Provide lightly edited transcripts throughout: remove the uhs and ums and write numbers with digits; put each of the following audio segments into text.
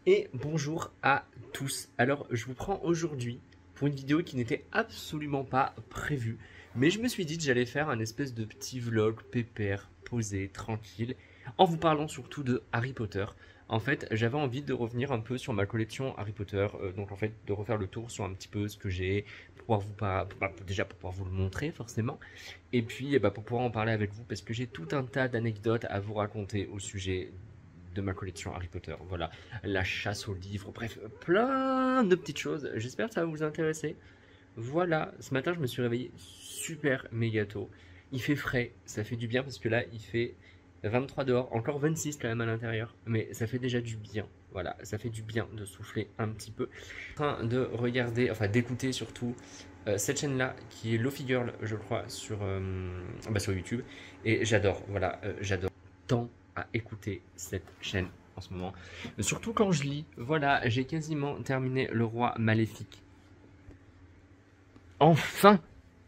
Et bonjour à tous. Alors je vous prends aujourd'hui pour une vidéo qui n'était absolument pas prévue, mais je me suis dit que j'allais faire un espèce de petit vlog pépère, posé, tranquille, en vous parlant surtout de Harry Potter. En fait, j'avais envie de revenir un peu sur ma collection Harry Potter, donc en fait de refaire le tour sur un petit peu ce que j'ai, pour pouvoir déjà pour pouvoir vous le montrer forcément, et puis pour pouvoir en parler avec vous, parce que j'ai tout un tas d'anecdotes à vous raconter au sujet de ma collection Harry Potter. Voilà, la chasse aux livres, bref, plein de petites choses. J'espère que ça va vous intéresser. Voilà, ce matin je me suis réveillé super méga tôt. Il fait frais, ça fait du bien parce que là il fait 23 dehors, encore 26 quand même à l'intérieur, mais ça fait déjà du bien. Voilà, ça fait du bien de souffler un petit peu. Je suis en train de regarder, enfin d'écouter surtout cette chaîne-là qui est Lofi Girl, je crois, sur YouTube. Et j'adore, voilà, j'adore tant à écouter cette chaîne en ce moment. Surtout quand je lis. Voilà, j'ai quasiment terminé Le Roi Maléfique. Enfin!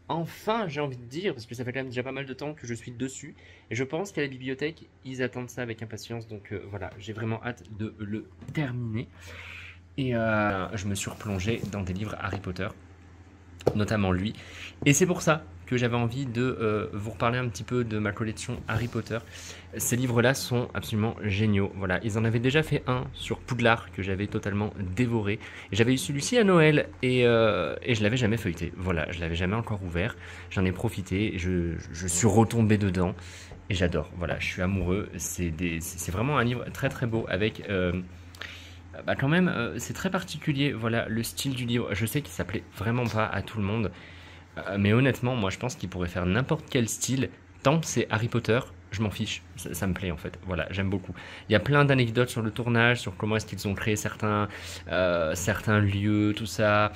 Enfin, j'ai envie de dire, parce que ça fait quand même déjà pas mal de temps que je suis dessus. Et je pense qu'à la bibliothèque, ils attendent ça avec impatience. Donc voilà, j'ai vraiment hâte de le terminer. Et je me suis replongé dans des livres Harry Potter, notamment lui. Et c'est pour ça que j'avais envie de vous reparler un petit peu de ma collection Harry Potter. Ces livres-là sont absolument géniaux. Voilà, ils en avaient déjà fait un sur Poudlard que j'avais totalement dévoré. J'avais eu celui-ci à Noël et je l'avais jamais feuilleté. Voilà, je l'avais jamais encore ouvert. J'en ai profité, je suis retombé dedans et j'adore. Voilà, je suis amoureux. C'est vraiment un livre très très beau avec quand même, c'est très particulier, voilà, le style du livre. Je sais qu'il s'appelait vraiment pas à tout le monde, mais honnêtement, moi je pense qu'il pourrait faire n'importe quel style. Tant que c'est Harry Potter, je m'en fiche, ça me plaît en fait. Voilà, j'aime beaucoup. Il y a plein d'anecdotes sur le tournage, sur comment est-ce qu'ils ont créé certains lieux, tout ça.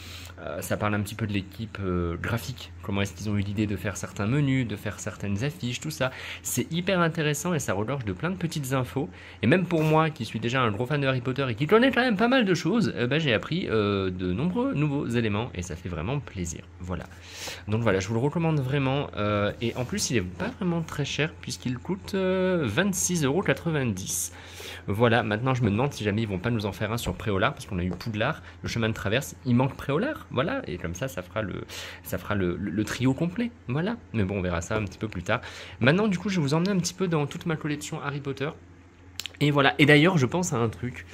Ça parle un petit peu de l'équipe graphique, comment est-ce qu'ils ont eu l'idée de faire certains menus, de faire certaines affiches, tout ça. C'est hyper intéressant et ça regorge de plein de petites infos. Et même pour moi, qui suis déjà un gros fan de Harry Potter et qui connais quand même pas mal de choses, j'ai appris de nombreux nouveaux éléments et ça fait vraiment plaisir. Voilà. Donc voilà, je vous le recommande vraiment. Et en plus, il est pas vraiment très cher puisqu'il coûte 26,90 €. Voilà, maintenant je me demande si jamais ils vont pas nous en faire un sur Préolard, parce qu'on a eu Poudlard, le chemin de traverse, il manque Préolard, voilà, et comme ça fera le trio complet, voilà. Mais bon, on verra ça un petit peu plus tard. Maintenant, du coup, je vais vous emmener un petit peu dans toute ma collection Harry Potter. Et voilà, et d'ailleurs, je pense à un truc.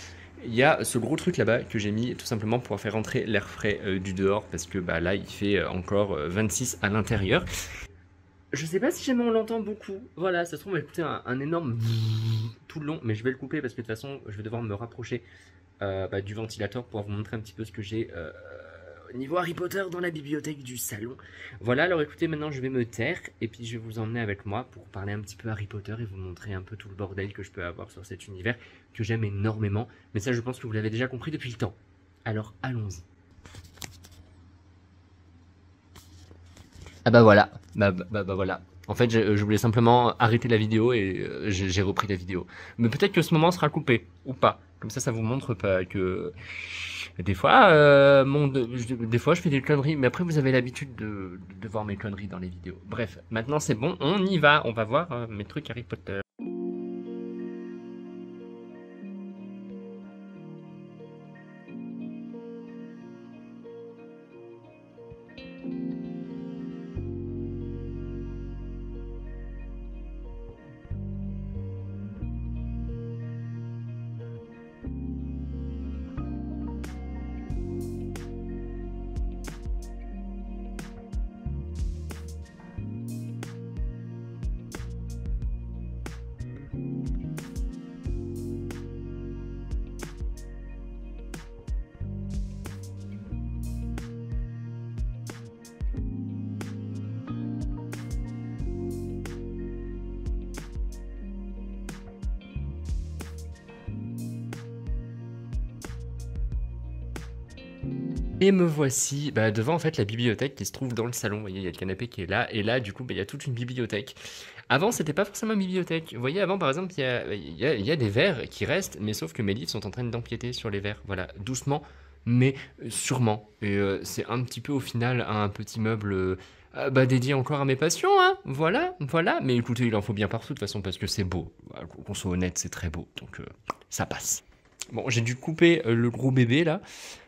Il y a ce gros truc là-bas que j'ai mis tout simplement pour faire rentrer l'air frais du dehors, parce que là, il fait encore 26 à l'intérieur. Je sais pas si jamais on l'entend beaucoup. Voilà, ça se trouve, on va écouter un énorme tout le long, mais je vais le couper parce que de toute façon, je vais devoir me rapprocher du ventilateur pour vous montrer un petit peu ce que j'ai au niveau Harry Potter dans la bibliothèque du salon. Voilà, alors écoutez, maintenant je vais me taire et puis je vais vous emmener avec moi pour parler un petit peu Harry Potter et vous montrer un peu tout le bordel que je peux avoir sur cet univers que j'aime énormément. Mais ça, je pense que vous l'avez déjà compris depuis le temps. Alors, allons-y. Ah bah voilà, voilà. En fait, je voulais simplement arrêter la vidéo et j'ai repris la vidéo. Mais peut-être que ce moment sera coupé, ou pas. Comme ça vous montre pas que... Des fois, des fois je fais des conneries, mais après vous avez l'habitude de voir mes conneries dans les vidéos. Bref, maintenant c'est bon, on y va, on va voir mes trucs Harry Potter. Et me voici devant en fait la bibliothèque qui se trouve dans le salon. Vous voyez, il y a le canapé qui est là, et là du coup il y a toute une bibliothèque. Avant c'était pas forcément une bibliothèque. Vous voyez, avant par exemple il y a des verres qui restent, mais sauf que mes livres sont en train d'empiéter sur les verres. Voilà, doucement, mais sûrement. Et c'est un petit peu au final un petit meuble dédié encore à mes passions, hein. Voilà, voilà. Mais écoutez, il en faut bien partout de toute façon parce que c'est beau. Qu'on soit honnête, c'est très beau, donc ça passe. Bon, j'ai dû couper le gros bébé là.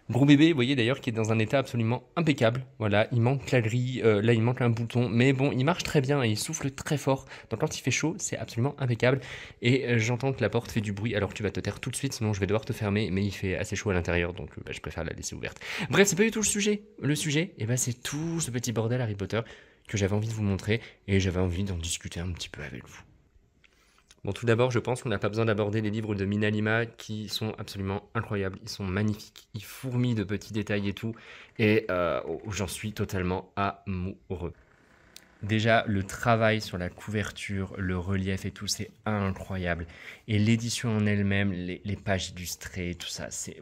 Gros bébé, vous voyez d'ailleurs, qui est dans un état absolument impeccable. Voilà, il manque la grille, là il manque un bouton, mais bon, il marche très bien et il souffle très fort. Donc quand il fait chaud, c'est absolument impeccable. Et j'entends que la porte fait du bruit, alors tu vas te taire tout de suite, sinon je vais devoir te fermer, mais il fait assez chaud à l'intérieur, donc bah, je préfère la laisser ouverte. Bref, c'est pas du tout le sujet. Le sujet, eh ben, c'est tout ce petit bordel Harry Potter que j'avais envie de vous montrer et j'avais envie d'en discuter un petit peu avec vous. Bon, tout d'abord, je pense qu'on n'a pas besoin d'aborder les livres de Mina Lima qui sont absolument incroyables. Ils sont magnifiques, ils fourmillent de petits détails et tout. Et j'en suis totalement amoureux. Déjà, le travail sur la couverture, le relief et tout, c'est incroyable. Et l'édition en elle-même, les pages illustrées, tout ça, c'est...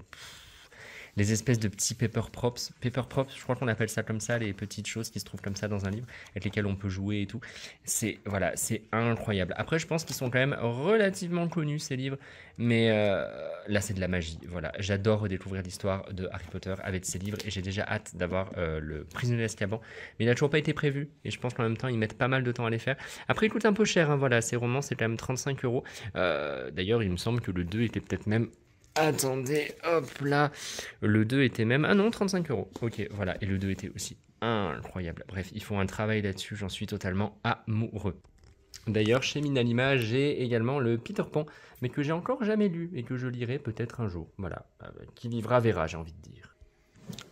Les espèces de petits paper props, je crois qu'on appelle ça comme ça, les petites choses qui se trouvent comme ça dans un livre, avec lesquelles on peut jouer et tout. C'est voilà, c'est incroyable. Après, je pense qu'ils sont quand même relativement connus ces livres, mais là c'est de la magie. Voilà, j'adore redécouvrir l'histoire de Harry Potter avec ces livres et j'ai déjà hâte d'avoir le Prisonnier d'Azkaban, mais il n'a toujours pas été prévu et je pense qu'en même temps ils mettent pas mal de temps à les faire. Après, il coûte un peu cher, hein, voilà, ces romans c'est quand même 35 euros. D'ailleurs, il me semble que le 2 était peut-être même... Attendez, hop là. Le 2 était même... Ah non, 35 euros. Ok, voilà. Et le 2 était aussi incroyable. Bref, ils font un travail là-dessus. J'en suis totalement amoureux. D'ailleurs, chez Minalima, j'ai également le Peter Pan, mais que j'ai encore jamais lu et que je lirai peut-être un jour. Voilà. Qui vivra verra, j'ai envie de dire.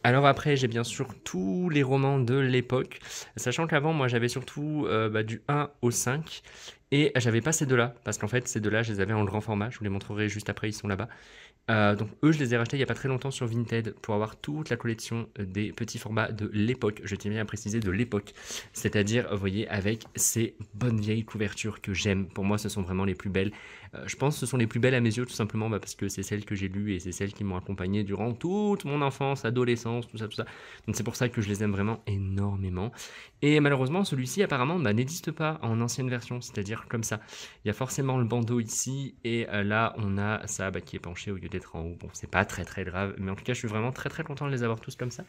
Alors après, j'ai bien sûr tous les romans de l'époque, sachant qu'avant, moi, j'avais surtout du 1 au 5, et j'avais pas ces deux-là, parce qu'en fait, ces deux-là, je les avais en grand format, je vous les montrerai juste après, ils sont là-bas. Donc eux, je les ai rachetés il n'y a pas très longtemps sur Vinted pour avoir toute la collection des petits formats de l'époque. Je tiens bien à préciser de l'époque, c'est-à-dire, vous voyez, avec ces bonnes vieilles couvertures que j'aime. Pour moi, ce sont vraiment les plus belles. Je pense que ce sont les plus belles à mes yeux, tout simplement parce que c'est celles que j'ai lues et c'est celles qui m'ont accompagné durant toute mon enfance, adolescence, tout ça, tout ça. Donc c'est pour ça que je les aime vraiment énormément. Et malheureusement, celui-ci apparemment n'existe pas en ancienne version, c'est-à-dire comme ça. Il y a forcément le bandeau ici et là on a ça qui est penché au lieu d'être en haut. Bon, c'est pas très très grave, mais en tout cas je suis vraiment très très content de les avoir tous comme ça.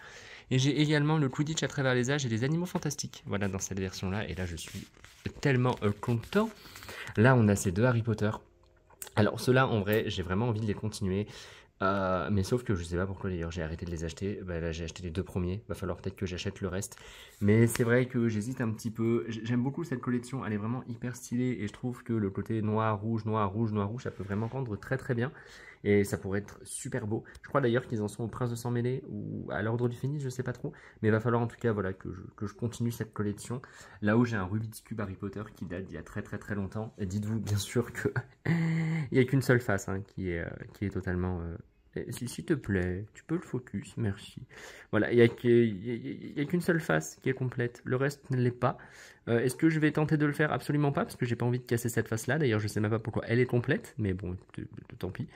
Et j'ai également le Quidditch à travers les âges et les animaux fantastiques, voilà, dans cette version-là. Et là je suis tellement content. Là on a ces deux Harry Potter. Alors ceux-là en vrai j'ai vraiment envie de les continuer. Mais sauf que je sais pas pourquoi d'ailleurs j'ai arrêté de les acheter. Là j'ai acheté les deux premiers, va falloir peut-être que j'achète le reste. Mais c'est vrai que j'hésite un petit peu. J'aime beaucoup cette collection, elle est vraiment hyper stylée et je trouve que le côté noir, rouge, noir, rouge, noir, rouge, ça peut vraiment rendre très très bien. Et ça pourrait être super beau. Je crois d'ailleurs qu'ils en sont au Prince de Sang Mêlé ou à l'Ordre du Phénix, je sais pas trop. Mais il va falloir en tout cas voilà, que je continue cette collection. Là où j'ai un Rubik's Cube Harry Potter qui date d'il y a très très très longtemps. Et dites-vous bien sûr que il n'y a qu'une seule face hein, qui est totalement... S'il te plaît, tu peux le focus, merci. Voilà, il n'y a qu'une seule face qui est complète, le reste ne l'est pas. Est-ce que je vais tenter de le faire? Absolument pas, parce que j'ai pas envie de casser cette face-là. D'ailleurs, je sais même pas pourquoi elle est complète, mais bon, tant pis.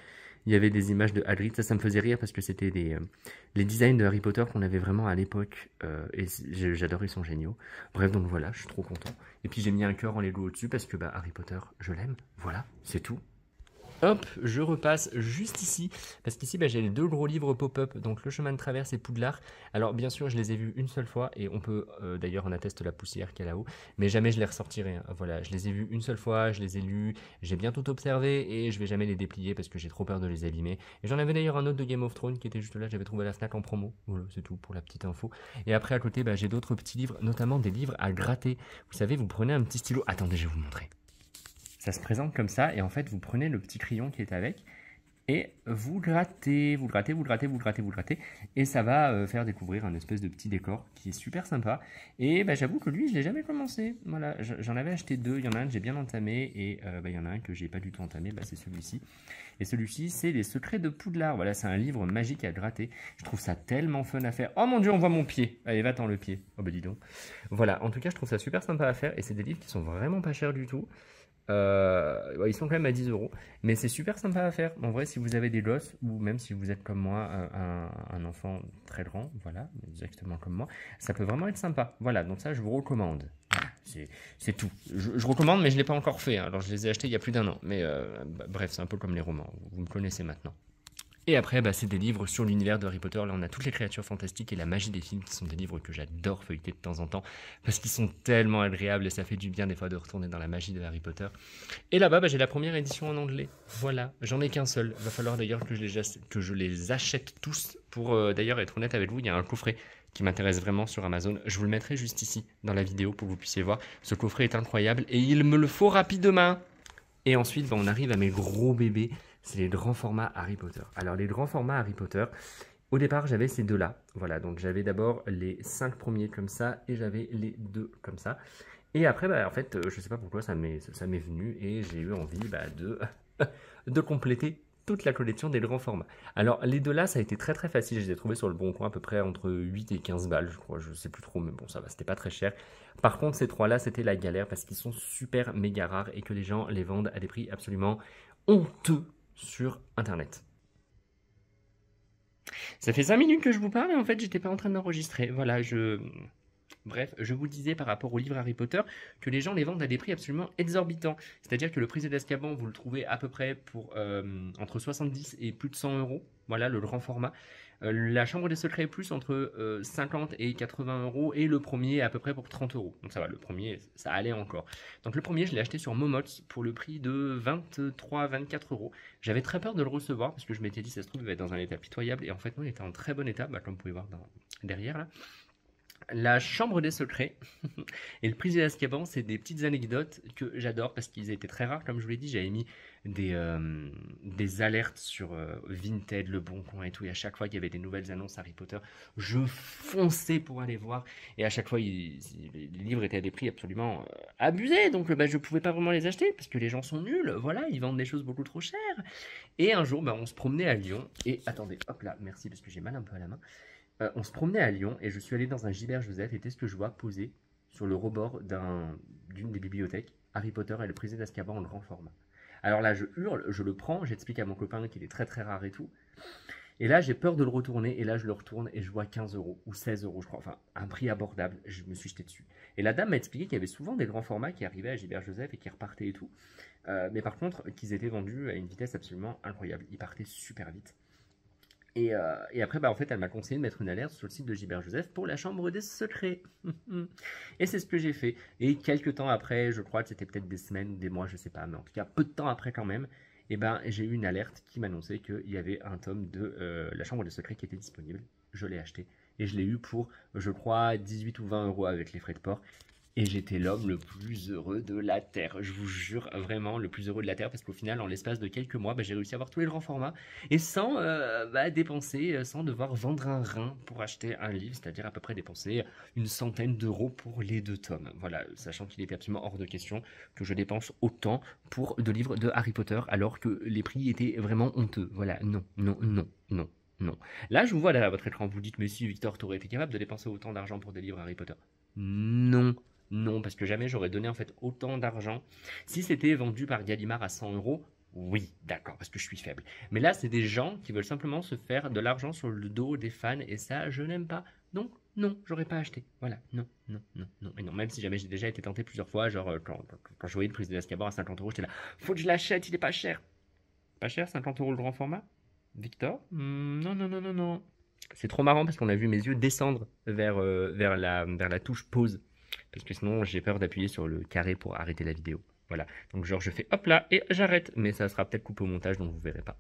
Il y avait des images de Hagrid, ça me faisait rire parce que c'était les designs de Harry Potter qu'on avait vraiment à l'époque, et j'adore, ils sont géniaux. Bref, donc voilà, je suis trop content. Et puis j'ai mis un cœur en Lego au-dessus parce que Harry Potter, je l'aime, voilà, c'est tout. Hop, je repasse juste ici, parce qu'ici j'ai les deux gros livres pop-up, donc Le Chemin de Traverse et Poudlard. Alors bien sûr, je les ai vus une seule fois, et on peut, d'ailleurs on atteste la poussière qu'il y a là-haut, mais jamais je les ressortirai. Hein. Voilà, je les ai vus une seule fois, je les ai lus, j'ai bien tout observé, et je vais jamais les déplier parce que j'ai trop peur de les abîmer. Et j'en avais d'ailleurs un autre de Game of Thrones qui était juste là, j'avais trouvé à la Fnac en promo. Voilà, c'est tout pour la petite info. Et après à côté, j'ai d'autres petits livres, notamment des livres à gratter. Vous savez, vous prenez un petit stylo, attendez, je vais vous montrer. Ça se présente comme ça, et en fait, vous prenez le petit crayon qui est avec, et vous grattez, vous grattez, vous grattez, vous grattez, vous grattez, et ça va faire découvrir un espèce de petit décor qui est super sympa. Et j'avoue que lui, je l'ai jamais commencé. Voilà, j'en avais acheté deux, il y en a un que j'ai bien entamé, et il y en a un que j'ai pas du tout entamé, c'est celui-ci. Et celui-ci, c'est Les Secrets de Poudlard. Voilà, c'est un livre magique à gratter. Je trouve ça tellement fun à faire. Oh mon dieu, on voit mon pied. Allez, va-t'en le pied. Oh dis donc. Voilà, en tout cas, je trouve ça super sympa à faire, et c'est des livres qui sont vraiment pas chers du tout. Ils sont quand même à 10 euros, mais c'est super sympa à faire. En vrai, si vous avez des gosses, ou même si vous êtes comme moi, un enfant très grand, voilà, exactement comme moi, ça peut vraiment être sympa. Voilà, donc ça, je vous recommande. C'est tout. Je recommande, mais je ne l'ai pas encore fait. Hein. Alors, je les ai achetés il y a plus d'1 an. Mais bref, c'est un peu comme les romans. Vous me connaissez maintenant. Et après, c'est des livres sur l'univers de Harry Potter. Là, on a toutes les créatures fantastiques et la magie des films, qui sont des livres que j'adore feuilleter de temps en temps, parce qu'ils sont tellement agréables et ça fait du bien des fois de retourner dans la magie de Harry Potter. Et là-bas, j'ai la première édition en anglais. Voilà, j'en ai qu'un seul. Va falloir d'ailleurs que je les achète tous. Pour d'ailleurs être honnête avec vous, il y a un coffret qui m'intéresse vraiment sur Amazon. Je vous le mettrai juste ici dans la vidéo pour que vous puissiez voir. Ce coffret est incroyable et il me le faut rapidement. Et ensuite, on arrive à mes gros bébés. C'est les grands formats Harry Potter. Alors, les grands formats Harry Potter, au départ, j'avais ces deux-là. Voilà, donc j'avais d'abord les 5 premiers comme ça et j'avais les 2 comme ça. Et après, en fait, je sais pas pourquoi ça m'est venu et j'ai eu envie de compléter toute la collection des grands formats. Alors, les deux-là, ça a été très très facile. Je les ai trouvés sur le Bon Coin à peu près entre 8 et 15 balles, je crois. Je sais plus trop, mais bon, ça va, c'était pas très cher. Par contre, ces trois-là, c'était la galère parce qu'ils sont super méga rares et que les gens les vendent à des prix absolument honteux sur Internet. Ça fait 5 minutes que je vous parle et en fait, j'étais pas en train d'enregistrer. Voilà, Bref, je vous disais par rapport au livre Harry Potter que les gens les vendent à des prix absolument exorbitants. C'est-à-dire que le prisonnier d'Azkaban, vous le trouvez à peu près pour entre 70 et plus de 100 euros. Voilà, le grand format. La Chambre des Secrets plus entre 50 et 80 euros. Et le premier à peu près pour 30 euros. Donc ça va, le premier, ça allait encore. Donc le premier, je l'ai acheté sur Momox pour le prix de 23-24 euros. J'avais très peur de le recevoir parce que je m'étais dit, ça se trouve, il va être dans un état pitoyable. Et en fait, non, il était en très bon état, comme vous pouvez voir derrière là. La Chambre des Secrets et le prisonnier d'Azkaban, c'est des petites anecdotes que j'adore parce qu'ils étaient très rares. Comme je vous l'ai dit, j'avais mis des alertes sur Vinted, Le Bon Coin et tout. Et à chaque fois qu'il y avait des nouvelles annonces Harry Potter, je fonçais pour aller voir. Et à chaque fois, les livres étaient à des prix absolument abusés. Donc, je ne pouvais pas vraiment les acheter parce que les gens sont nuls. Voilà, ils vendent des choses beaucoup trop chères. Et un jour, on se promenait à Lyon. Et attendez, hop là, merci parce que j'ai mal un peu à la main. On se promenait à Lyon et je suis allé dans un Gilbert Joseph et qu'est-ce que je vois posé sur le rebord d'une des bibliothèques Harry Potter et le prisonnier d'Azkaban en grand format. Alors là, je hurle, je le prends, j'explique à mon copain qu'il est très très rare et tout. Et là, j'ai peur de le retourner et là, je le retourne et je vois 15 euros ou 16 euros, je crois. Enfin, un prix abordable. Je me suis jeté dessus. Et la dame m'a expliqué qu'il y avait souvent des grands formats qui arrivaient à Gilbert Joseph et qui repartaient et tout. Mais par contre, qu'ils étaient vendus à une vitesse absolument incroyable. Ils partaient super vite. Et après, en fait, elle m'a conseillé de mettre une alerte sur le site de Gilbert Joseph pour la Chambre des Secrets. Et c'est ce que j'ai fait. Et quelques temps après, je crois que c'était peut-être des semaines ou des mois, je sais pas, mais en tout cas, peu de temps après quand même, j'ai eu une alerte qui m'annonçait qu'il y avait un tome de la Chambre des Secrets qui était disponible. Je l'ai acheté. Et je l'ai eu pour, je crois, 18 ou 20 euros avec les frais de port. Et j'étais l'homme le plus heureux de la Terre. Je vous jure, vraiment le plus heureux de la Terre, parce qu'au final, en l'espace de quelques mois, j'ai réussi à avoir tous les grands formats et sans dépenser, sans devoir vendre un rein pour acheter un livre, c'est-à-dire à peu près dépenser une centaine d'euros pour les 2 tomes. Voilà, sachant qu'il était absolument hors de question que je dépense autant pour 2 livres de Harry Potter, alors que les prix étaient vraiment honteux. Voilà, non, non, non, non. Non. Là, je vous vois derrière votre écran, vous dites, mais si Victor, t'aurais été capable de dépenser autant d'argent pour des livres Harry Potter. Non. Non, parce que jamais j'aurais donné en fait autant d'argent. Si c'était vendu par Gallimard à 100 euros, oui, d'accord, parce que je suis faible. Mais là, c'est des gens qui veulent simplement se faire de l'argent sur le dos des fans, et ça, je n'aime pas. Donc, non, j'aurais pas acheté. Voilà, non, non, non, non. Et non, même si jamais j'ai déjà été tenté plusieurs fois, genre quand je voyais le prisonnier d'Azkaban à 50 euros, j'étais là, faut que je l'achète, il est pas cher. Pas cher, 50 euros le grand format Victor Non, non, non, non, non. C'est trop marrant parce qu'on a vu mes yeux descendre vers la touche pause. Parce que sinon, j'ai peur d'appuyer sur le carré pour arrêter la vidéo. Voilà. Donc, genre, je fais hop là et j'arrête. Mais ça sera peut-être coupé au montage, donc vous verrez pas.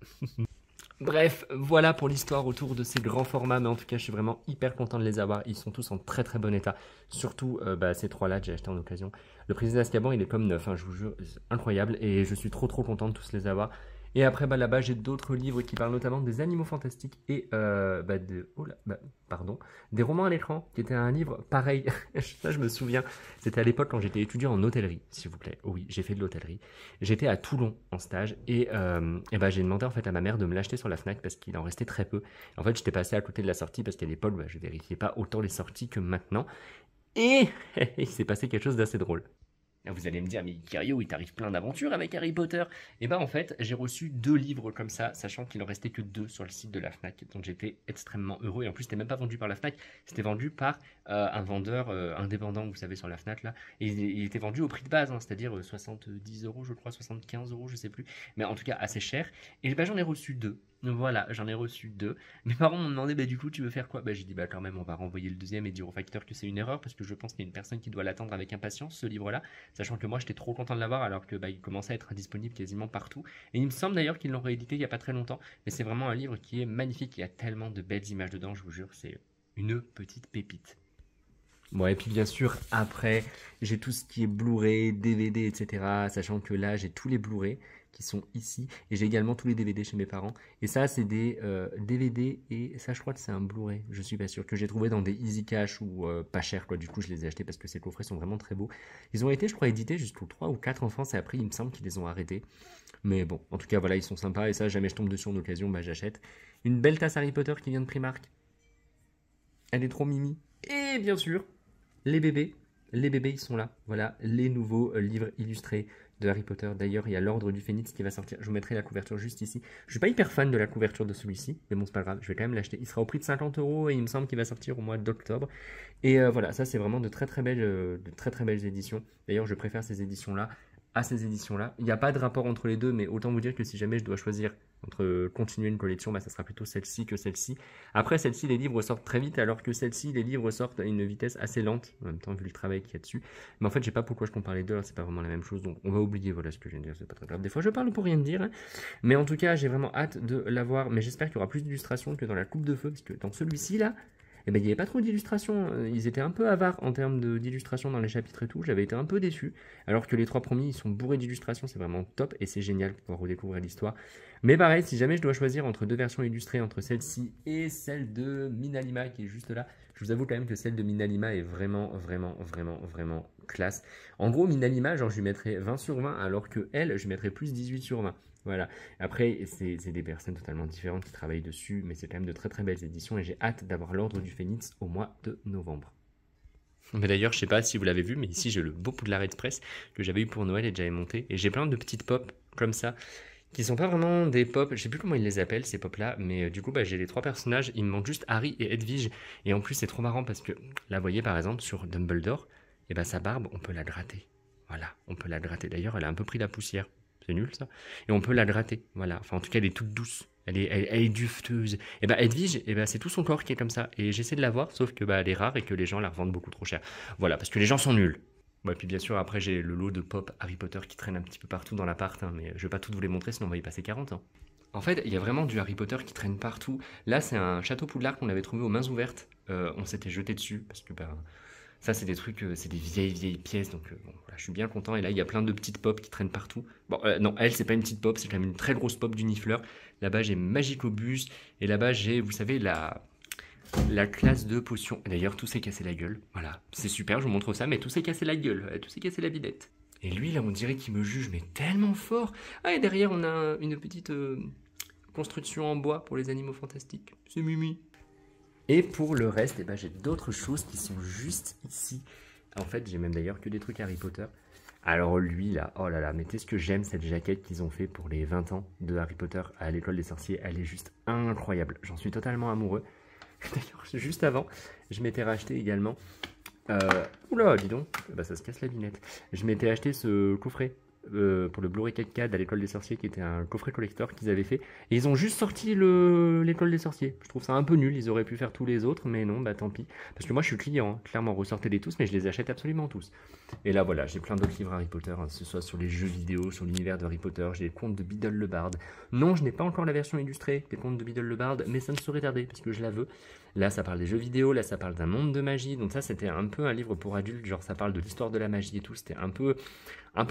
Bref, voilà pour l'histoire autour de ces grands formats. Mais en tout cas, je suis vraiment hyper content de les avoir. Ils sont tous en très très bon état. Surtout ces trois-là que j'ai acheté en occasion. Le prisonnier d'Azkaban, il est comme neuf, hein, je vous jure. Incroyable. Et je suis trop trop content de tous les avoir. Et après, là-bas, j'ai d'autres livres qui parlent notamment des animaux fantastiques et des romans à l'écran, qui était un livre pareil. Ça, je me souviens. C'était à l'époque quand j'étais étudiant en hôtellerie, s'il vous plaît. Oh oui, j'ai fait de l'hôtellerie. J'étais à Toulon en stage et j'ai demandé en fait à ma mère de me l'acheter sur la Fnac parce qu'il en restait très peu. En fait, j'étais passé à côté de la sortie parce qu'à l'époque, je vérifiais pas autant les sorties que maintenant. Et il s'est passé quelque chose d'assez drôle. Vous allez me dire, mais Kirio, il t'arrive plein d'aventures avec Harry Potter. Et en fait, j'ai reçu 2 livres comme ça, sachant qu'il en restait que 2 sur le site de la Fnac. Donc j'étais extrêmement heureux. Et en plus, c'était même pas vendu par la Fnac, c'était vendu par un vendeur indépendant, vous savez, sur la Fnac là. Et il était vendu au prix de base, hein, c'est-à-dire 70 euros, je crois, 75 euros, je sais plus. Mais en tout cas, assez cher. Et j'en ai reçu 2. Voilà, j'en ai reçu 2. Mes parents m'ont demandé, bah du coup, tu veux faire quoi? Bah j'ai dit, bah quand même, on va renvoyer le deuxième et dire au facteur que c'est une erreur, parce que je pense qu'il y a une personne qui doit l'attendre avec impatience, ce livre-là, sachant que moi, j'étais trop content de l'avoir, alors que bah il commençait à être disponible quasiment partout. Et il me semble d'ailleurs qu'ils l'ont réédité il y a pas très longtemps, mais c'est vraiment un livre qui est magnifique, il y a tellement de belles images dedans, je vous jure, c'est une petite pépite. Bon, et puis bien sûr, après, j'ai tout ce qui est Blu-ray, DVD, etc. Sachant que là, j'ai tous les Blu-ray qui sont ici. Et j'ai également tous les DVD chez mes parents. Et ça, c'est des DVD. Et ça, je crois que c'est un Blu-ray. Je suis pas sûr. Que j'ai trouvé dans des Easy Cash ou pas cher, quoi. Du coup, je les ai achetés parce que ces coffrets sont vraiment très beaux. Ils ont été, je crois, édités jusqu'aux 3 ou 4 en France. Et après, il me semble qu'ils les ont arrêtés. Mais bon, en tout cas, voilà, ils sont sympas. Et ça, jamais je tombe dessus en occasion, bah j'achète. Une belle tasse Harry Potter qui vient de Primark. Elle est trop mimi. Et bien sûr, les bébés, ils sont là. Voilà, les nouveaux livres illustrés de Harry Potter. D'ailleurs, il y a l'Ordre du Phénix qui va sortir. Je vous mettrai la couverture juste ici. Je suis pas hyper fan de la couverture de celui-ci, mais bon, c'est pas grave, je vais quand même l'acheter. Il sera au prix de 50 € et il me semble qu'il va sortir au mois d'octobre. Et voilà, ça c'est vraiment de très très belles éditions. D'ailleurs, je préfère ces éditions-là à ces éditions-là. Il n'y a pas de rapport entre les deux, mais autant vous dire que si jamais je dois choisir entre continuer une collection, bah, ça sera plutôt celle-ci que celle-ci. Après, celle-ci, les livres sortent très vite, alors que celle-ci, les livres sortent à une vitesse assez lente, en même temps, vu le travail qu'il y a dessus. Mais en fait, je sais pas pourquoi je compare les deux, c'est pas vraiment la même chose, donc on va oublier, voilà ce que je viens de dire, c'est pas très grave. Des fois, je parle pour rien dire, hein. Mais en tout cas, j'ai vraiment hâte de l'avoir, mais j'espère qu'il y aura plus d'illustrations que dans la Coupe de Feu, parce que dans celui-ci, là, eh ben, il n'y avait pas trop d'illustrations. Ils étaient un peu avares en termes d'illustrations dans les chapitres et tout. J'avais été un peu déçu. Alors que les 3 premiers, ils sont bourrés d'illustrations. C'est vraiment top et c'est génial pour pouvoir redécouvrir l'histoire. Mais pareil, si jamais je dois choisir entre 2 versions illustrées, entre celle-ci et celle de Minalima qui est juste là, je vous avoue quand même que celle de Minalima est vraiment classe. En gros, Minalima, genre je lui mettrais 20 sur 20 alors que elle, je lui mettrais plus 18 sur 20. Voilà. Après, c'est des personnes totalement différentes qui travaillent dessus, mais c'est quand même de très belles éditions et j'ai hâte d'avoir l'Ordre du Phénix au mois de novembre. Mais d'ailleurs, je sais pas si vous l'avez vu, mais ici j'ai le beau Poudlard Express que j'avais eu pour Noël et que j'avais monté. Et j'ai plein de petites pop comme ça, qui sont pas vraiment des pop, je sais plus comment ils les appellent ces pop là, mais du coup bah, j'ai les 3 personnages, il me manque juste Harry et Edwige. Et en plus c'est trop marrant parce que là vous voyez par exemple sur Dumbledore, et bah sa barbe on peut la gratter. Voilà, on peut la gratter. D'ailleurs elle a un peu pris la poussière. C'est nul ça. Et on peut la gratter, voilà. Enfin, en tout cas, elle est toute douce. Elle est dufteuse. Et bah, Edwige, et bah, c'est tout son corps qui est comme ça. Et j'essaie de la voir, sauf que bah, elle est rare et que les gens la revendent beaucoup trop cher. Voilà, parce que les gens sont nuls. Ouais, puis bien sûr, après, j'ai le lot de pop Harry Potter qui traîne un petit peu partout dans l'appart, hein, mais je vais pas toutes vous les montrer, sinon on va y passer 40 ans. En fait, il y a vraiment du Harry Potter qui traîne partout. Là, c'est un château Poudlard qu'on avait trouvé aux mains ouvertes. On s'était jeté dessus, parce que bah, ça, c'est des trucs, c'est des vieilles pièces, donc bon, voilà, je suis bien content. Et là, il y a plein de petites pop qui traînent partout. Bon, non, elle, c'est pas une petite pop, c'est quand même une très grosse pop du Nifleur. Là-bas, j'ai Magicobus, et là-bas, j'ai, vous savez, la classe de potions. D'ailleurs, tout s'est cassé la gueule. Voilà, c'est super, je vous montre ça, mais tout s'est cassé la gueule, tout s'est cassé la bidette. Et lui, là, on dirait qu'il me juge, mais tellement fort. Ah, et derrière, on a une petite construction en bois pour les animaux fantastiques. C'est Mimi. Et pour le reste, eh ben, j'ai d'autres choses qui sont juste ici. En fait, j'ai même d'ailleurs que des trucs Harry Potter. Alors lui là, oh là là, mais qu'est-ce que j'aime cette jaquette qu'ils ont fait pour les 20 ans de Harry Potter à l'école des sorciers. Elle est juste incroyable. J'en suis totalement amoureux. D'ailleurs, juste avant, je m'étais racheté également... Oula, dis donc, bah, ça se casse la binette. Je m'étais acheté ce coffret pour le Blu-ray 4K à l'école des sorciers qui était un coffret collector qu'ils avaient fait et ils ont juste sorti l'école des sorciers. Je trouve ça un peu nul, ils auraient pu faire tous les autres mais non, bah tant pis parce que moi je suis client, hein. Clairement ressortez-les tous mais je les achète absolument tous. Et là voilà, j'ai plein d'autres livres Harry Potter, hein, que ce soit sur les jeux vidéo, sur l'univers de Harry Potter, j'ai les contes de Biddle le Bard. Non, je n'ai pas encore la version illustrée des contes de Biddle le Bard, mais ça ne saurait tarder parce que je la veux. Là ça parle des jeux vidéo, là ça parle d'un monde de magie, donc ça c'était un peu un livre pour adultes, genre ça parle de l'histoire de la magie et tout, c'était un peu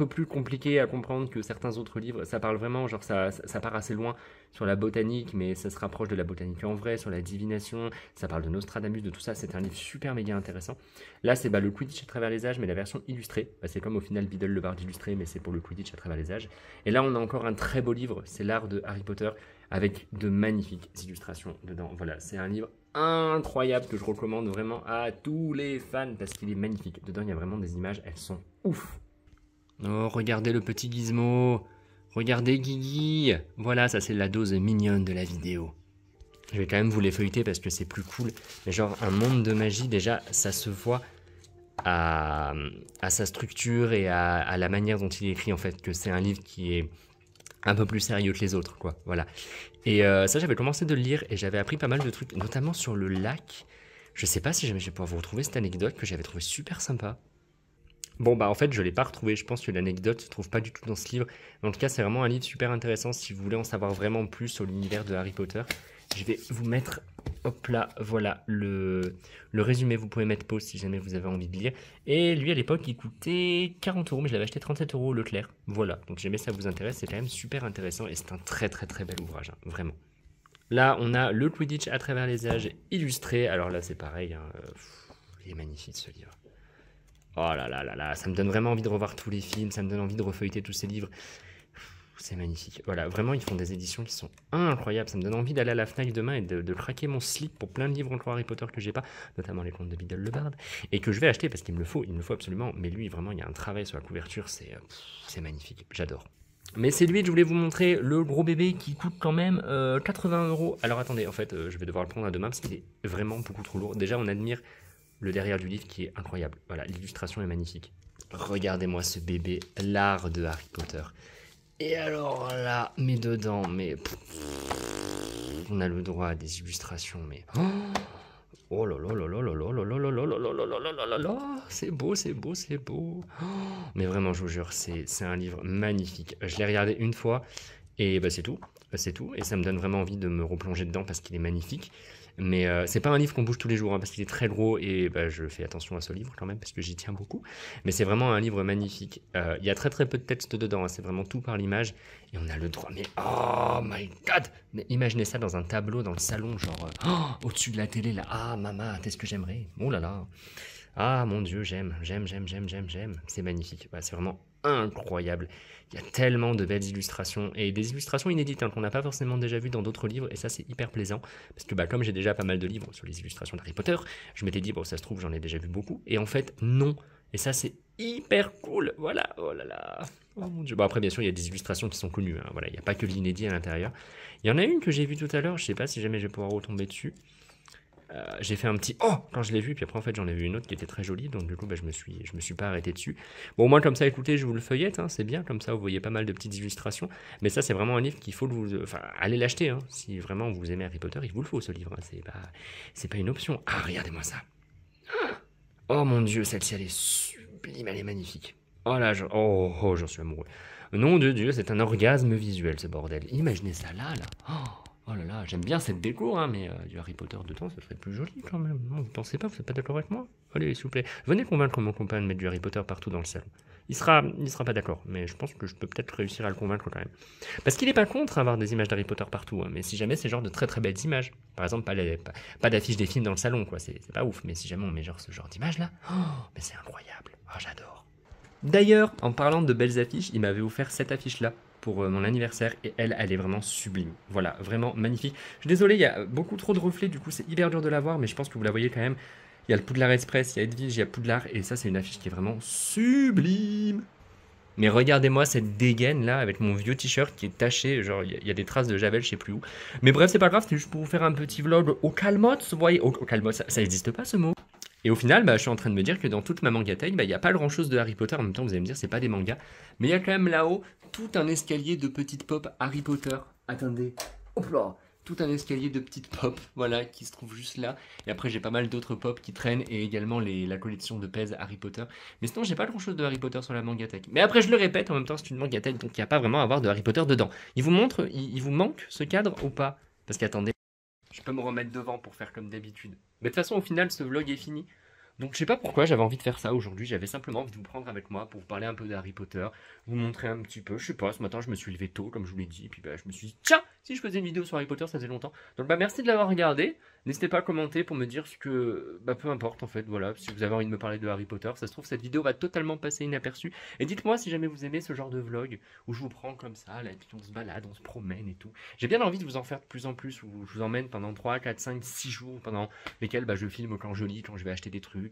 plus compliqué à comprendre que certains autres livres. Ça parle vraiment, genre ça part assez loin sur la botanique, mais ça se rapproche de la botanique en vrai, sur la divination. Ça parle de Nostradamus, de tout ça. C'est un livre super méga intéressant. Là, c'est le Quidditch à travers les âges, mais la version illustrée. Bah, c'est comme au final Biddle le Bard illustré, mais c'est pour le Quidditch à travers les âges. Et là, on a encore un très beau livre. C'est l'art de Harry Potter avec de magnifiques illustrations dedans. Voilà, c'est un livre incroyable que je recommande vraiment à tous les fans parce qu'il est magnifique. Dedans, il y a vraiment des images, elles sont ouf. Oh, regardez le petit Gizmo. Regardez Guigui. Voilà, ça c'est la dose mignonne de la vidéo. Je vais quand même vous les feuilleter parce que c'est plus cool. Mais genre, un monde de magie, déjà, ça se voit à sa structure et à la manière dont il est écrit, en fait, que c'est un livre qui est un peu plus sérieux que les autres, quoi, voilà. Et ça, j'avais commencé de le lire et j'avais appris pas mal de trucs, notamment sur le lac. Je sais pas si jamais je vais pouvoir vous retrouver cette anecdote que j'avais trouvé super sympa. Bon, bah en fait, je l'ai pas retrouvé. Je pense que l'anecdote se trouve pas du tout dans ce livre. Mais en tout cas, c'est vraiment un livre super intéressant si vous voulez en savoir vraiment plus sur l'univers de Harry Potter. Je vais vous mettre, hop là, voilà, le résumé. Vous pouvez mettre pause si jamais vous avez envie de lire. Et lui, à l'époque, il coûtait 40 euros, mais je l'avais acheté 37 euros au Leclerc. Voilà, donc si jamais ça vous intéresse, c'est quand même super intéressant et c'est un très très très bel ouvrage, hein, vraiment. Là, on a le Quidditch à travers les âges illustré. Alors là, c'est pareil, hein, il est magnifique ce livre. Oh là là là là, ça me donne vraiment envie de revoir tous les films, ça me donne envie de refeuilleter tous ces livres. C'est magnifique. Voilà, vraiment, ils font des éditions qui sont incroyables. Ça me donne envie d'aller à la Fnac demain et de craquer mon slip pour plein de livres encore Harry Potter que j'ai pas, notamment les contes de Biddle le Barde, et que je vais acheter parce qu'il me le faut absolument. Mais lui, vraiment, il y a un travail sur la couverture, c'est magnifique. J'adore. Mais c'est lui que je voulais vous montrer, le gros bébé qui coûte quand même 80 euros. Alors attendez, en fait, je vais devoir le prendre à demain parce qu'il est vraiment beaucoup trop lourd. Déjà, on admire le derrière du livre qui est incroyable. Voilà, l'illustration est magnifique. Regardez-moi ce bébé, l'art de Harry Potter. Et alors là, mais dedans, mais on a le droit à des illustrations, mais oh là là là là là là là là là là là là là là là là là, c'est beau, c'est beau, c'est beau. Mais vraiment, je vous jure, c'est un livre magnifique. Je l'ai regardé une fois et bah c'est tout. C'est tout, et ça me donne vraiment envie de me replonger dedans parce qu'il est magnifique. Mais c'est pas un livre qu'on bouge tous les jours, hein, parce qu'il est très gros, et bah, je fais attention à ce livre quand même, parce que j'y tiens beaucoup. Mais c'est vraiment un livre magnifique. Il y a très très peu de texte dedans, hein, c'est vraiment tout par l'image, et on a le droit. Mais oh my god! Mais imaginez ça dans un tableau, dans le salon, genre au-dessus de la télé, là. Ah maman, qu'est-ce que j'aimerais! Oh là là! Ah mon dieu, j'aime. C'est magnifique. Ouais, c'est vraiment incroyable. Il y a tellement de belles illustrations et des illustrations inédites, hein, qu'on n'a pas forcément déjà vues dans d'autres livres, et ça c'est hyper plaisant parce que bah, comme j'ai déjà pas mal de livres sur les illustrations d'Harry Potter, je m'étais dit bon ça se trouve j'en ai déjà vu beaucoup, et en fait non, et ça c'est hyper cool. Voilà, oh là là, oh mon dieu. Bon après bien sûr il y a des illustrations qui sont connues, hein, voilà, il n'y a pas que l'inédit à l'intérieur. Il y en a une que j'ai vue tout à l'heure, je sais pas si jamais je vais pouvoir retomber dessus. J'ai fait un petit oh quand je l'ai vu, puis après en fait j'en ai vu une autre qui était très jolie, donc du coup bah, je me suis pas arrêté dessus. Bon, au moins comme ça, écoutez, je vous le feuillette, hein, c'est bien, comme ça vous voyez pas mal de petites illustrations. Mais ça c'est vraiment un livre qu'il faut vous, enfin allez l'acheter, hein, si vraiment vous aimez Harry Potter, il vous le faut ce livre, hein, c'est pas une option. Ah regardez-moi ça. Oh mon dieu, celle-ci elle est sublime, elle est magnifique. Oh là, j'en suis amoureux. Nom de Dieu, c'est un orgasme visuel ce bordel. Imaginez ça là. Oh là là, j'aime bien cette déco, hein, mais du Harry Potter dedans, ça serait plus joli quand même. Non, vous pensez pas, vous n'êtes pas d'accord avec moi? Allez, s'il vous plaît, venez convaincre mon copain de mettre du Harry Potter partout dans le salon. Il sera pas d'accord, mais je pense que je peux peut-être réussir à le convaincre quand même. Parce qu'il est pas contre avoir des images d'Harry Potter partout, hein, mais si jamais c'est genre de très très belles images. Par exemple, pas d'affiches des films dans le salon, quoi, c'est pas ouf, mais si jamais on met genre ce genre d'image là, mais c'est incroyable. Oh, j'adore. D'ailleurs, en parlant de belles affiches, il m'avait offert cette affiche-là pour mon anniversaire, et elle est vraiment sublime. Voilà, vraiment magnifique. Je suis désolé, il y a beaucoup trop de reflets, du coup c'est hyper dur de la voir, mais je pense que vous la voyez quand même. Il y a le Poudlard Express, il y a Edwige, il y a Poudlard, et ça c'est une affiche qui est vraiment sublime. Mais regardez-moi cette dégaine là avec mon vieux t-shirt qui est taché, genre il y a des traces de javel, je sais plus où. Mais bref, c'est pas grave, c'était juste pour vous faire un petit vlog au calmote, vous voyez, au calmote, ça n'existe pas ce mot. Et au final, bah, je suis en train de me dire que dans toute ma mangatech, bah, il n'y a pas grand chose de Harry Potter. En même temps, vous allez me dire, c'est pas des mangas. Mais il y a quand même là-haut tout un escalier de petites pop Harry Potter. Attendez. Hop là. Tout un escalier de petites pop, voilà, qui se trouve juste là. Et après, j'ai pas mal d'autres pop qui traînent, et également la collection de Pez Harry Potter. Mais sinon, j'ai pas grand chose de Harry Potter sur la mangatech. Mais après, je le répète, en même temps, c'est une mangatech, donc il n'y a pas vraiment à avoir de Harry Potter dedans. Il vous manque ce cadre ou pas? Parce qu'attendez. Je peux me remettre devant pour faire comme d'habitude. Mais de toute façon, au final, ce vlog est fini. Donc je sais pas pourquoi j'avais envie de faire ça aujourd'hui, j'avais simplement envie de vous prendre avec moi pour vous parler un peu d'Harry Potter, vous montrer un petit peu, je sais pas, ce matin je me suis levé tôt comme je vous l'ai dit, puis bah, je me suis dit tiens, si je faisais une vidéo sur Harry Potter ça faisait longtemps. Donc bah merci de l'avoir regardé, n'hésitez pas à commenter pour me dire ce que, bah peu importe en fait, voilà, si vous avez envie de me parler de Harry Potter, ça se trouve cette vidéo va totalement passer inaperçue, et dites-moi si jamais vous aimez ce genre de vlog, où je vous prends comme ça, là, et puis on se balade, on se promène et tout. J'ai bien envie de vous en faire de plus en plus, où je vous emmène pendant 3, 4, 5, 6 jours, pendant lesquels bah, je filme quand je lis, quand je vais acheter des trucs,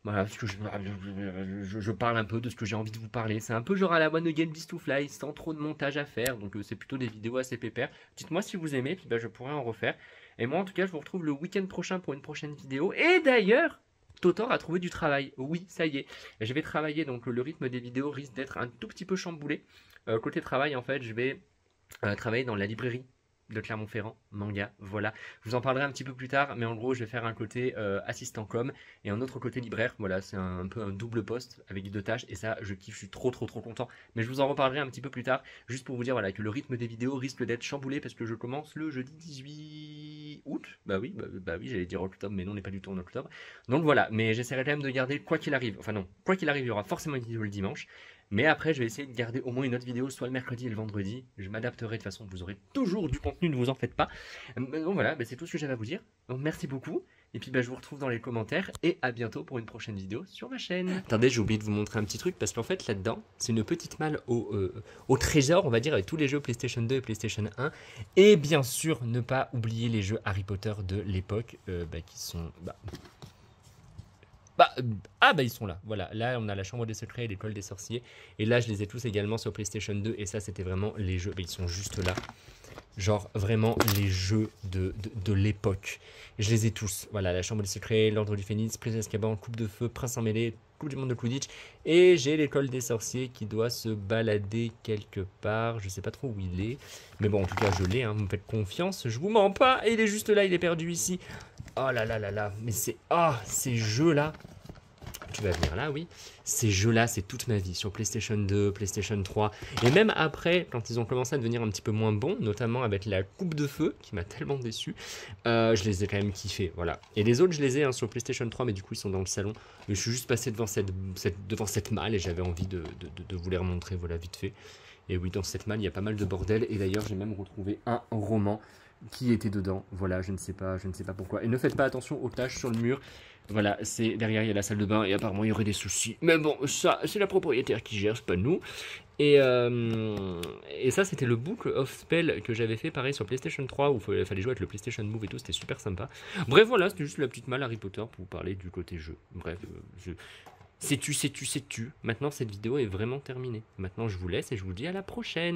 voilà, parce que je parle un peu de ce que j'ai envie de vous parler. C'est un peu genre à la One Again Beast to Fly, sans trop de montage à faire. Donc c'est plutôt des vidéos assez pépères. Dites-moi si vous aimez, puis bah, je pourrais en refaire. Et moi en tout cas, je vous retrouve le week-end prochain pour une prochaine vidéo. Et d'ailleurs, Totor a trouvé du travail. Oui, ça y est. Je vais travailler, donc le rythme des vidéos risque d'être un tout petit peu chamboulé. Côté travail, en fait, je vais travailler dans la librairie de Clermont-Ferrand, manga, voilà. Je vous en parlerai un petit peu plus tard, mais en gros, je vais faire un côté assistant com et un autre côté libraire. Voilà, c'est un peu un double poste avec 2 tâches et ça, je kiffe, je suis trop content. Mais je vous en reparlerai un petit peu plus tard, juste pour vous dire voilà que le rythme des vidéos risque d'être chamboulé parce que je commence le jeudi 18 août. Bah oui, j'allais dire octobre, mais non, on n'est pas du tout en octobre. Donc voilà, mais j'essaierai quand même de garder quoi qu'il arrive. Enfin non, quoi qu'il arrive, il y aura forcément une vidéo le dimanche. Mais après, je vais essayer de garder au moins une autre vidéo, soit le mercredi et le vendredi. Je m'adapterai de toute façon, vous aurez toujours du contenu, ne vous en faites pas. Donc voilà, c'est tout ce que j'avais à vous dire. Donc merci beaucoup. Et puis je vous retrouve dans les commentaires et à bientôt pour une prochaine vidéo sur ma chaîne. Attendez, j'ai oublié de vous montrer un petit truc parce qu'en fait là-dedans, c'est une petite malle au trésor, on va dire, avec tous les jeux PlayStation 2 et PlayStation 1. Et bien sûr, ne pas oublier les jeux Harry Potter de l'époque qui sont... ils sont là, voilà, là on a la chambre des secrets et l'école des sorciers, et là je les ai tous également sur PlayStation 2, et ça c'était vraiment les jeux, ils sont juste là, genre vraiment les jeux de l'époque, je les ai tous, voilà, la chambre des secrets, l'ordre du Phénix, Prison d'Azkaban, Coupe de Feu, Prince en mêlée, Coupe du monde de Quidditch, et j'ai l'école des sorciers qui doit se balader quelque part, je sais pas trop où il est, mais bon en tout cas je l'ai, hein, vous me faites confiance, je vous mens pas, et il est juste là, il est perdu ici. Oh là là là là, mais c'est... Ah, ces jeux-là... Tu vas venir là, oui. Ces jeux-là, c'est toute ma vie. Sur PlayStation 2, PlayStation 3. Et même après, quand ils ont commencé à devenir un petit peu moins bons, notamment avec la Coupe de Feu, qui m'a tellement déçu, je les ai quand même kiffés, voilà. Et les autres, je les ai sur PlayStation 3, mais du coup, ils sont dans le salon. Je suis juste passé devant cette malle et j'avais envie de vous les remontrer, voilà, vite fait. Et oui, dans cette malle, il y a pas mal de bordel. Et d'ailleurs, j'ai même retrouvé un roman qui était dedans, voilà, je ne sais pas pourquoi. Et ne faites pas attention aux taches sur le mur, voilà, c'est derrière il y a la salle de bain et apparemment il y aurait des soucis. Mais bon, ça c'est la propriétaire qui gère, c'est pas nous. Et ça c'était le Book of Spell que j'avais fait pareil sur PlayStation 3 où il fallait jouer avec le PlayStation Move et tout, c'était super sympa. Bref voilà, c'était juste la petite malle Harry Potter pour vous parler du côté jeu. Bref, sais-tu. Maintenant cette vidéo est vraiment terminée. Maintenant je vous laisse et je vous dis à la prochaine.